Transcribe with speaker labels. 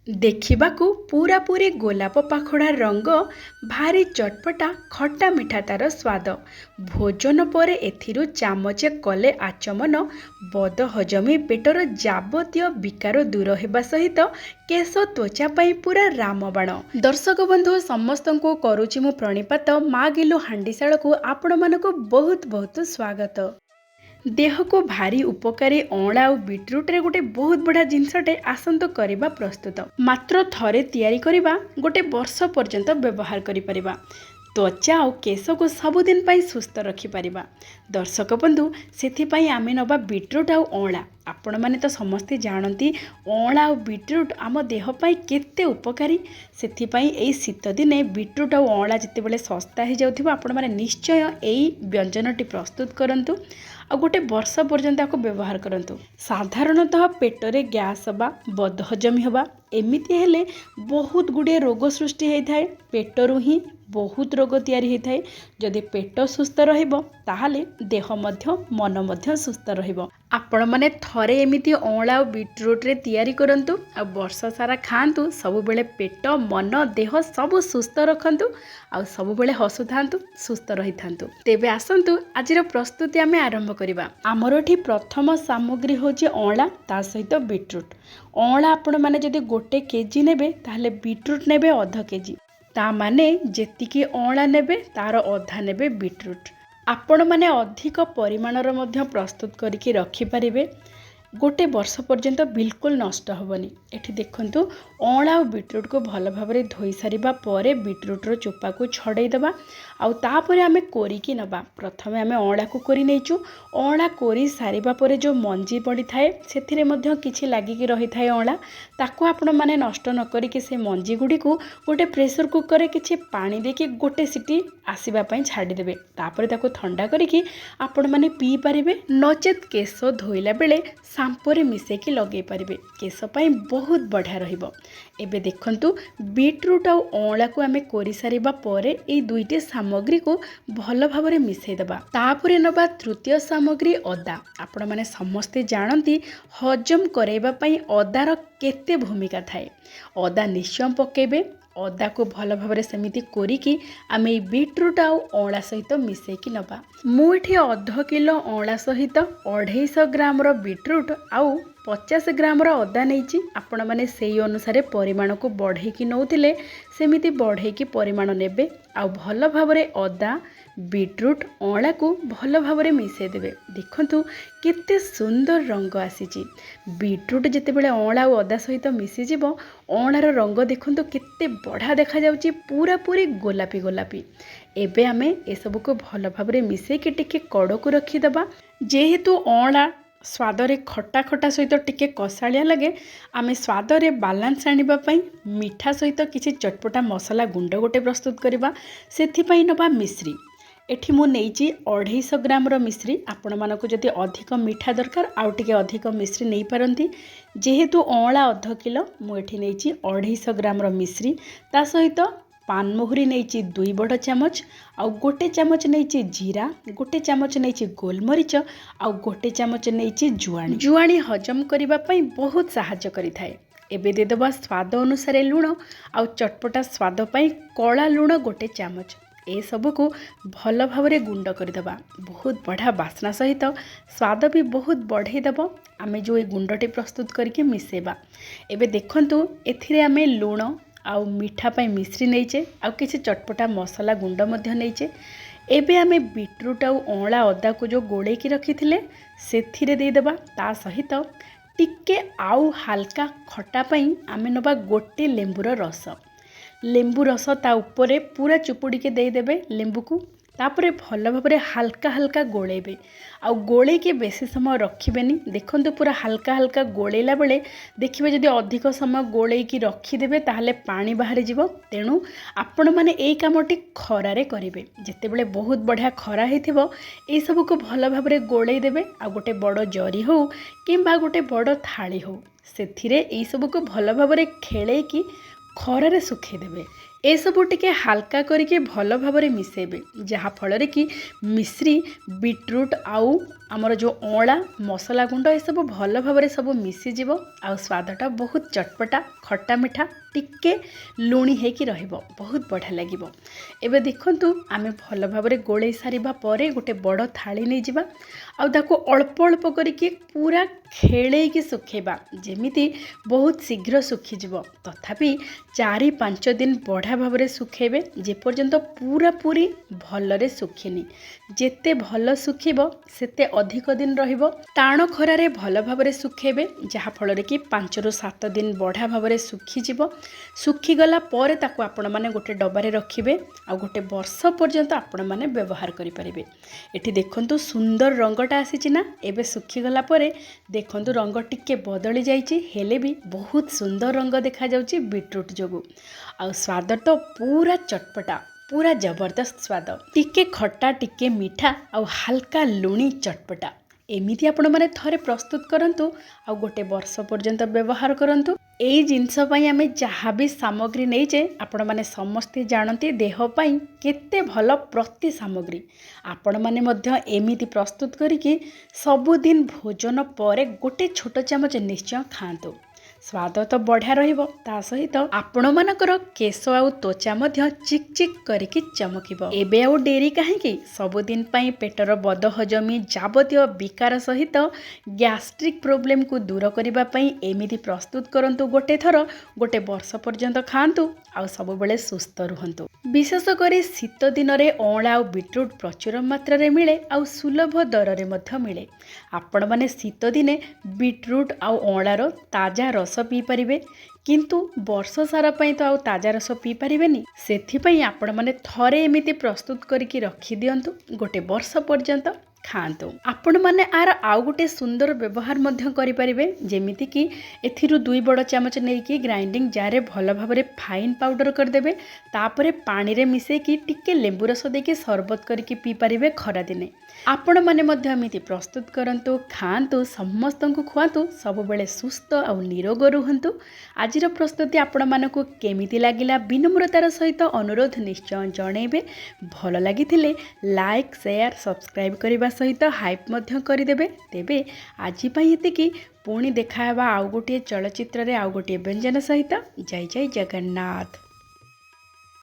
Speaker 1: ଦେଖିବାକୁ ପୂରାପୂରି ଗୋଲାପ ପାଖୁଡ଼ା ରଙ୍ଗ, ଭାରି ଚଟପଟା ଖଟା ମିଠା ତାର ସ୍ୱାଦ। ଭୋଜନ ପରେ ଏଥିରୁ ଚାମଚେ କଲେ ଆଚମନ, ବଦହଜମି ପେଟର ଯାବତୀୟ ବିକାର ଦୂର ହେବା ସହିତ କେଶ ତ୍ୱଚା ପାଇଁ ପୁରା ରାମବାଣ। ଦର୍ଶକ ବନ୍ଧୁ ସମସ୍ତଙ୍କୁ କରୁଛି ମୁଁ ପ୍ରଣିପାତ। ମା ଗିଲୁ ହାଣ୍ଡିଶାଳକୁ ଆପଣମାନଙ୍କୁ ବହୁତ ବହୁତ ସ୍ୱାଗତ। ଦେହକୁ ଭାରି ଉପକାରୀ ଅଁଳା ଆଉ ବିଟ୍ରୁଟ୍ରେ ଗୋଟେ ବହୁତ ବଢ଼ିଆ ଜିନିଷଟେ ଆସନ୍ତୁ କରିବା ପ୍ରସ୍ତୁତ। ମାତ୍ର ଥରେ ତିଆରି କରିବା, ଗୋଟେ ବର୍ଷ ପର୍ଯ୍ୟନ୍ତ ବ୍ୟବହାର କରିପାରିବା। ତ୍ୱଚା ଆଉ କେଶକୁ ସବୁଦିନ ପାଇଁ ସୁସ୍ଥ ରଖିପାରିବା। ଦର୍ଶକ ବନ୍ଧୁ, ସେଥିପାଇଁ ଆମେ ନେବା ବିଟ୍ରୁଟ୍ ଆଉ ଅଁଳା। ଆପଣମାନେ ତ ସମସ୍ତେ ଜାଣନ୍ତି ଅଁଳା ଆଉ ବିଟ୍ରୁଟ୍ ଆମ ଦେହ ପାଇଁ କେତେ ଉପକାରୀ। ସେଥିପାଇଁ ଏଇ ଶୀତ ଦିନେ ବିଟ୍ରୁଟ୍ ଆଉ ଅଁଳା ଯେତେବେଳେ ଶସ୍ତା ହେଇଯାଉଥିବ, ଆପଣମାନେ ନିଶ୍ଚୟ ଏଇ ବ୍ୟଞ୍ଜନଟି ପ୍ରସ୍ତୁତ କରନ୍ତୁ ଆଉ ଗୋଟେ ବର୍ଷ ପର୍ଯ୍ୟନ୍ତ ଆକୁ ବ୍ୟବହାର କରନ୍ତୁ। ସାଧାରଣତଃ ପେଟରେ ଗ୍ୟାସ୍ ହେବା, ବଦହଜମି ହେବା, ଏମିତି ହେଲେ ବହୁତ ଗୁଡ଼ିଏ ରୋଗ ସୃଷ୍ଟି ହୋଇଥାଏ। ପେଟରୁ ହିଁ ବହୁତ ରୋଗ ତିଆରି ହୋଇଥାଏ। ଯଦି ପେଟ ସୁସ୍ଥ ରହିବ ତାହେଲେ ଦେହ ମଧ୍ୟ ମନ ମଧ୍ୟ ସୁସ୍ଥ ରହିବ। ଆପଣମାନେ ଥରେ ଏମିତି ଅଁଳା ଆଉ ବିଟ୍ରୁଟ୍ରେ ତିଆରି କରନ୍ତୁ ଆଉ ବର୍ଷ ସାରା ଖାଆନ୍ତୁ। ସବୁବେଳେ ପେଟ, ମନ, ଦେହ ସବୁ ସୁସ୍ଥ ରଖନ୍ତୁ ଆଉ ସବୁବେଳେ ହସୁଥାନ୍ତୁ, ସୁସ୍ଥ ରହିଥାନ୍ତୁ। ତେବେ ଆସନ୍ତୁ ଆଜିର ପ୍ରସ୍ତୁତି ଆମେ ଆରମ୍ଭ କରିବା। ଆମର ଏଠି ପ୍ରଥମ ସାମଗ୍ରୀ ହେଉଛି ଅଁଳା, ତା ସହିତ ବିଟ୍ରୁଟ୍। ଅଁଳା ଆପଣମାନେ ଯଦି 1 କେଜି ନେବେ ତାହେଲେ ବିଟ୍ରୁଟ୍ ନେବେ 1/2 କେଜି। ତା ମାନେ ଯେତିକି ଅଁଳା ନେବେ ତାର ଅଧା ନେବେ ବିଟ୍ରୁଟ୍। ଆପଣମାନେ ଅଧିକ ପରିମାଣର ମଧ୍ୟ ପ୍ରସ୍ତୁତ କରିକି ରଖିପାରିବେ। ଗୋଟେ ବର୍ଷ ପର୍ଯ୍ୟନ୍ତ ବିଲକୁଲ ନଷ୍ଟ ହେବନି। ଏଠି ଦେଖନ୍ତୁ, ଅଁଳା ଆଉ ବିଟ୍ରୁଟ୍କୁ ଭଲ ଭାବରେ ଧୋଇ ସାରିବା ପରେ ବିଟ୍ରୁଟ୍ର ଚୋପାକୁ ଛଡ଼େଇ ଦେବା ଆଉ ତାପରେ ଆମେ କୋରିକି ନେବା। ପ୍ରଥମେ ଆମେ ଅଁଳାକୁ କୋରି ନେଇଛୁ। ଅଁଳା କୋରି ସାରିବା ପରେ ଯେଉଁ ମଞ୍ଜି ପଡ଼ିଥାଏ ସେଥିରେ ମଧ୍ୟ କିଛି ଲାଗିକି ରହିଥାଏ ଅଁଳା। ତାକୁ ଆପଣମାନେ ନଷ୍ଟ ନ କରିକି ସେ ମଞ୍ଜି ଗୁଡ଼ିକୁ ଗୋଟେ ପ୍ରେସର କୁକରରେ କିଛି ପାଣି ଦେଇକି 1 ସିଟି ଆସିବା ପାଇଁ ଛାଡ଼ିଦେବେ। ତାପରେ ତାକୁ ଥଣ୍ଡା କରିକି ଆପଣମାନେ ପିଇପାରିବେ, ନଚେତ୍ କେଶ ଧୋଇଲା ବେଳେ ସାମ୍ପୋରେ ମିଶାଇକି ଲଗାଇ ପାରିବେ। କେଶ ପାଇଁ ବହୁତ ବଢ଼ିଆ ରହିବ। ଏବେ ଦେଖନ୍ତୁ, ବିଟ୍ରୁଟ୍ ଆଉ ଅଁଳାକୁ ଆମେ କୋରି ସାରିବା ପରେ ଏଇ ଦୁଇଟି ସାମଗ୍ରୀକୁ ଭଲ ଭାବରେ ମିଶାଇ ଦେବା। ତାପରେ ନେବା ତୃତୀୟ ସାମଗ୍ରୀ ଅଦା। ଆପଣମାନେ ସମସ୍ତେ ଜାଣନ୍ତି ହଜମ କରାଇବା ପାଇଁ ଅଦାର କେତେ ଭୂମିକା ଥାଏ। ଅଦା ନିଶ୍ଚୟ ପକାଇବେ। ଅଦାକୁ ଭଲ ଭାବରେ ସେମିତି କୋରିକି ଆମେ ଏଇ ବିଟ୍ରୁଟ୍ ଆଉ ଅଁଳା ସହିତ ମିଶାଇକି ନେବା। ମୁଁ ଏଠି 1/2 କିଲୋ ଅଁଳା ସହିତ 250 ଗ୍ରାମର ବିଟ୍ରୁଟ୍ ଆଉ 50 ଗ୍ରାମର ଅଦା ନେଇଛି। ଆପଣମାନେ ସେଇ ଅନୁସାରେ ପରିମାଣକୁ ବଢ଼େଇକି ନେଉଥିଲେ ସେମିତି ବଢ଼େଇକି ପରିମାଣ ନେବେ ଆଉ ଭଲ ଭାବରେ ଅଦା, ବିଟ୍ରୁଟ୍, ଅଁଳାକୁ ଭଲ ଭାବରେ ମିଶାଇ ଦେବେ। ଦେଖନ୍ତୁ କେତେ ସୁନ୍ଦର ରଙ୍ଗ ଆସିଛି। ବିଟ୍ରୁଟ୍ ଯେତେବେଳେ ଅଁଳା ଆଉ ଅଦା ସହିତ ମିଶିଯିବ, ଅଁଳାର ରଙ୍ଗ ଦେଖନ୍ତୁ କେତେ ବଢ଼ିଆ ଦେଖାଯାଉଛି, ପୁରାପୁରି ଗୋଲାପୀ ଗୋଲାପୀ। ଏବେ ଆମେ ଏସବୁକୁ ଭଲ ଭାବରେ ମିଶାଇକି ଟିକେ କଡ଼କୁ ରଖିଦେବା। ଯେହେତୁ ଅଁଳା ସ୍ୱାଦରେ ଖଟା ଖଟା ସହିତ ଟିକେ କଷାଳିଆ ଲାଗେ, ଆମେ ସ୍ୱାଦରେ ବାଲାନ୍ସ ଆଣିବା ପାଇଁ ମିଠା ସହିତ କିଛି ଚଟପଟା ମସଲା ଗୁଣ୍ଡ ଗୋଟେ ପ୍ରସ୍ତୁତ କରିବା। ସେଥିପାଇଁ ନେବା ମିଶ୍ରି। ଏଠି ମୁଁ ନେଇଛି 250 ଗ୍ରାମର ମିଶ୍ରି। ଆପଣମାନଙ୍କୁ ଯଦି ଅଧିକ ମିଠା ଦରକାର ଆଉ ଟିକେ ଅଧିକ ମିଶ୍ରି ନେଇପାରନ୍ତି। ଯେହେତୁ ଅଁଳା 1/2 କିଲୋ, ମୁଁ ଏଠି ନେଇଛି 250 ଗ୍ରାମର ମିଶ୍ରି। ତା ସହିତ ପାନମହୁରି ନେଇଛି 2 ବଡ଼ ଚାମଚ ଆଉ 1 ଚାମଚ ନେଇଛି ଜିରା, 1 ଚାମଚ ନେଇଛି ଗୋଲମରିଚ ଆଉ 1 ଚାମଚ ନେଇଛି ଜୁଆଣି। ଜୁଆଣି ହଜମ କରିବା ପାଇଁ ବହୁତ ସାହାଯ୍ୟ କରିଥାଏ। ଏବେ ଦେଇଦେବା ସ୍ୱାଦ ଅନୁସାରେ ଲୁଣ ଆଉ ଚଟପଟା ସ୍ୱାଦ ପାଇଁ କଳା ଲୁଣ 1 ଚାମଚ। ଏସବୁକୁ ଭଲ ଭାବରେ ଗୁଣ୍ଡ କରିଦେବା। ବହୁତ ବଢ଼ିଆ ବାସ୍ନା ସହିତ ସ୍ୱାଦ ବି ବହୁତ ବଢ଼େଇ ଦେବ ଆମେ ଯେଉଁ ଏ ଗୁଣ୍ଡଟି ପ୍ରସ୍ତୁତ କରିକି ମିଶାଇବା। ଏବେ ଦେଖନ୍ତୁ, ଏଥିରେ ଆମେ ଲୁଣ ଆଉ ମିଠା ପାଇଁ ମିଶ୍ରି ନେଇଛେ ଆଉ କିଛି ଚଟପଟା ମସଲା ଗୁଣ୍ଡ ମଧ୍ୟ ନେଇଛେ। ଏବେ ଆମେ ବିଟ୍ରୁଟ୍ ଆଉ ଅଁଳା ଅଦାକୁ ଯେଉଁ ଗୋଳେଇକି ରଖିଥିଲେ ସେଥିରେ ଦେଇଦେବା। ତା ସହିତ ଟିକେ ଆଉ ହାଲକା ଖଟା ପାଇଁ ଆମେ ନେବା 1 ଲେମ୍ବୁର ରସ। ଲେମ୍ବୁ ରସ ତା ଉପରେ ପୁରା ଚୁପୁଡ଼ିକି ଦେଇଦେବେ ଲେମ୍ବୁକୁ। ତାପରେ ଭଲ ଭାବରେ ହାଲକା ହାଲକା ଗୋଳେଇବେ ଆଉ ଗୋଳେଇକି ବେଶୀ ସମୟ ରଖିବେନି। ଦେଖନ୍ତୁ, ପୁରା ହାଲକା ହାଲକା ଗୋଳେଇଲା ବେଳେ ଦେଖିବେ ଯଦି ଅଧିକ ସମୟ ଗୋଳେଇକି ରଖିଦେବେ ତାହେଲେ ପାଣି ବାହାରିଯିବ। ତେଣୁ ଆପଣମାନେ ଏଇ କାମଟି ଖରାରେ କରିବେ। ଯେତେବେଳେ ବହୁତ ବଢ଼ିଆ ଖରା ହେଇଥିବ, ଏଇସବୁକୁ ଭଲ ଭାବରେ ଗୋଳେଇ ଦେବେ ଆଉ ଗୋଟେ ବଡ଼ ଜରି ହେଉ କିମ୍ବା ଗୋଟେ ବଡ଼ ଥାଳି ହେଉ, ସେଥିରେ ଏଇସବୁକୁ ଭଲ ଭାବରେ ଖେଳେଇକି ଖରାରେ ଶୁଖେଇ ଦେବେ। एसबू टिके हाल्का करके भल भाव मिसेबे जहाँफल कि मिश्री बीट्रूट आउ आमर जो अँला मसला गुंड ये सब भल भाव सब मिसीज आ स्वादटा बहुत चटपटा खट्टा मिठा टिके लुणी होकि बहुत बढ़िया लगे। एबे देखंतु आमे भल भाव गोले सारिबा परे गोटे बड़ थाली नहीं जिबा आउ अल्प अल्प करके पूरा खेलैकी सुखेबा जेमिति बहुत शीघ्र सुखीज तथापि 4-5 दिन बढ़िया भाव सुखेबे जेपर्यंत पूरा पूरी भलरे सुखिनी जेते भल सुखिबो सेते अधिक दिन रहिबो। टाण खरारे भल भाव सुखेबे जहाँफल कि 5-7 दिन बढ़िया भाव सुखी सुखीगला पर ताकू आपण माने गोटे डबारे रखिबे आ गोटे वर्ष पर्यंत आपण माने व्यवहार करि परिबे। एठी देखंतु सुंदर रंगटा आसीची ना एबे सुखीगला परे देखंतु रंग टिके बदली जाइची हेले भी बहुत सुंदर रंग देखा जाउची बीट्रूट जोगु आ स्वाद तो पूरा चटपटा पूरा जबरदस्त स्वाद टिके खट्टा टिके मीठा आ हल्का लुणी चटपटा एमिति आपण माने थरे प्रस्तुत करंतु आ गोटे वर्ष पर्यंत व्यवहार करंतु। एई जिनस पई आमे जहाँ भी सामग्री नहींचे आपण माने समस्ते जानते देह पई केते भल प्रति सामग्री आपण माने मध्य एमिति प्रस्तुत करिकि सबुदिन भोजन पर गोटे छोट चामच निश्चय खांतु स्वाद तो बढ़िया रहिबो ता सहित आपण मानकर केश आउ त्वचा मध्य चिक चिक करिकि चमकिबो। एबे आउ डेरी काहेकि सबुदिन पई पेटर बदहजमी जाबतीय विकार सहित गैस्ट्रिक प्रॉब्लम को दूर करिबा पई एमिति प्रस्तुत करंतु गोटे थर गोटे वर्ष पर्यंत खांतु आउ सब बेले सुस्थ रुहंतु। विशेष करी शीत दिन रे अँला आउ बीट्रूट प्रचुर मात्रा रे मिले आउ सुलभ दर रे मध्य मिले। आपण माने शीत दिने बीट्रूट आउ अँलार ताजा रस पी परिबे किंतु वर्ष सारा पई तो आउ ताजा रस पी परिबेनी सेथिपई आपण माने थरे एमिति प्रस्तुत करिकि रखि दियंतु गोटे वर्ष पर्यंत खांतु। आपण माने आर आउ गोटे सुंदर व्यवहार मध्य करि परिबे जेमिति कि एथिरु 2 बड़ चामच नेकी ग्राइंडिंग जारे भल भाबरे फाइन पाउडर कर देबे तापरे पानी रे मिसे कि टिके लेंबु रस देके शरबत करिकि पी परिबे खरा दिने। आपण माने मध्य एमिति प्रस्तुत करंतु खांतु समस्तंकु खुआतु सब बेले सुस्थ और निरोग रुहंतु। आजिर प्रस्तुति आपण मानकु केमिति लागिला विनम्रतार सहित अनुरोध निश्चय जणेबे भल लागिथिले लाइक शेयर सब्सक्राइब करबा सहित हाइप मध्य करदेबे। तेबे आजि पई एतिकी पुणी देखावा आउ गोटे चलचित्र रे आउ गोटे व्यंजन सहित। जय जय जगन्नाथ।